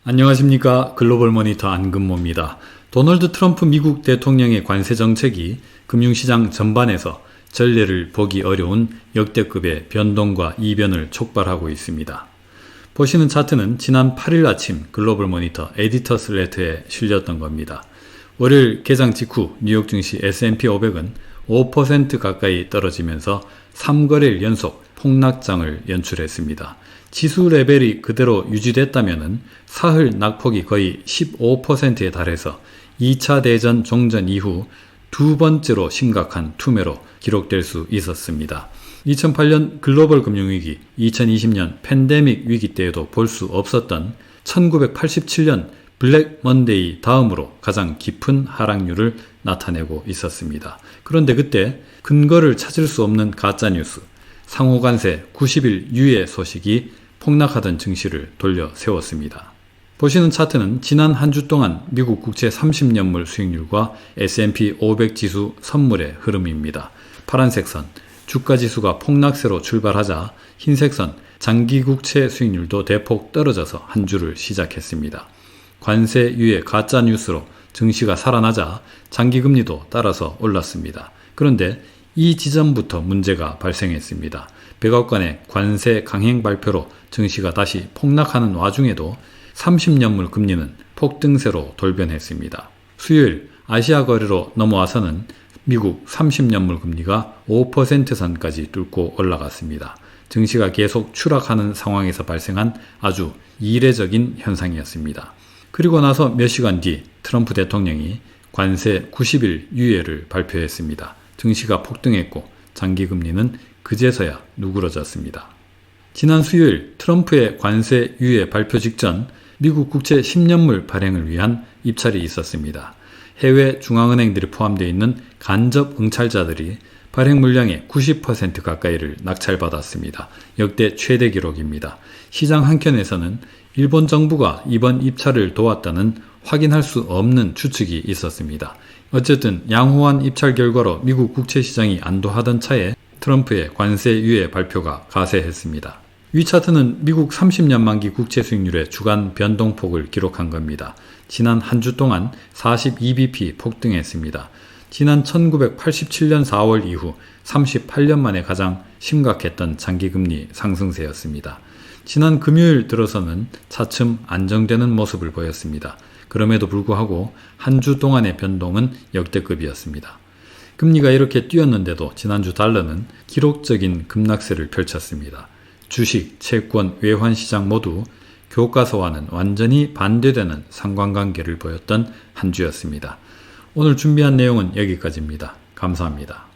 안녕하십니까. 글로벌 모니터 안근모입니다. 도널드 트럼프 미국 대통령의 관세 정책이 금융시장 전반에서 전례를 보기 어려운 역대급의 변동과 이변을 촉발하고 있습니다. 보시는 차트는 지난 8일 아침 글로벌 모니터 에디터스 레터에 실렸던 겁니다. 월요일 개장 직후 뉴욕 증시 S&P 500은 5% 가까이 떨어지면서 3거래일 연속 폭락장을 연출했습니다. 지수 레벨이 그대로 유지됐다면 사흘 낙폭이 거의 15%에 달해서 2차 대전 종전 이후 두 번째로 심각한 투매로 기록될 수 있었습니다. 2008년 글로벌 금융위기, 2020년 팬데믹 위기 때에도 볼 수 없었던 1987년 블랙 먼데이 다음으로 가장 깊은 하락률을 나타내고 있었습니다. 그런데 그때 근거를 찾을 수 없는 가짜뉴스, 상호관세 90일 유예 소식이 폭락하던 증시를 돌려 세웠습니다. 보시는 차트는 지난 한 주 동안 미국 국채 30년물 수익률과 S&P 500 지수 선물의 흐름입니다. 파란색 선, 주가지수가 폭락세로 출발하자 흰색 선, 장기 국채 수익률도 대폭 떨어져서 한 주를 시작했습니다. 관세 유예 가짜뉴스로 증시가 살아나자 장기금리도 따라서 올랐습니다. 그런데 이 지점부터 문제가 발생했습니다. 백악관의 관세 강행 발표로 증시가 다시 폭락하는 와중에도 30년물 금리는 폭등세로 돌변했습니다. 수요일 아시아 거래로 넘어와서는 미국 30년물 금리가 5% 선까지 뚫고 올라갔습니다. 증시가 계속 추락하는 상황에서 발생한 아주 이례적인 현상이었습니다. 그리고 나서 몇 시간 뒤 트럼프 대통령이 관세 90일 유예를 발표했습니다. 증시가 폭등했고 장기금리는 그제서야 누그러졌습니다. 지난 수요일 트럼프의 관세 유예 발표 직전 미국 국채 10년물 발행을 위한 입찰이 있었습니다. 해외 중앙은행들이 포함되어 있는 간접 응찰자들이 발행 물량의 90% 가까이를 낙찰받았습니다. 역대 최대 기록입니다. 시장 한켠에서는 일본 정부가 이번 입찰을 도왔다는 확인할 수 없는 추측이 있었습니다. 어쨌든 양호한 입찰 결과로 미국 국채 시장이 안도하던 차에 트럼프의 관세 유예 발표가 가세했습니다. 위 차트는 미국 30년 만기 국채 수익률의 주간 변동폭을 기록한 겁니다. 지난 한 주 동안 42bp 폭등했습니다. 지난 1987년 4월 이후 38년 만에 가장 심각했던 장기금리 상승세였습니다. 지난 금요일 들어서는 차츰 안정되는 모습을 보였습니다. 그럼에도 불구하고 한 주 동안의 변동은 역대급이었습니다. 금리가 이렇게 뛰었는데도 지난주 달러는 기록적인 급락세를 펼쳤습니다. 주식, 채권, 외환시장 모두 교과서와는 완전히 반대되는 상관관계를 보였던 한 주였습니다. 오늘 준비한 내용은 여기까지입니다. 감사합니다.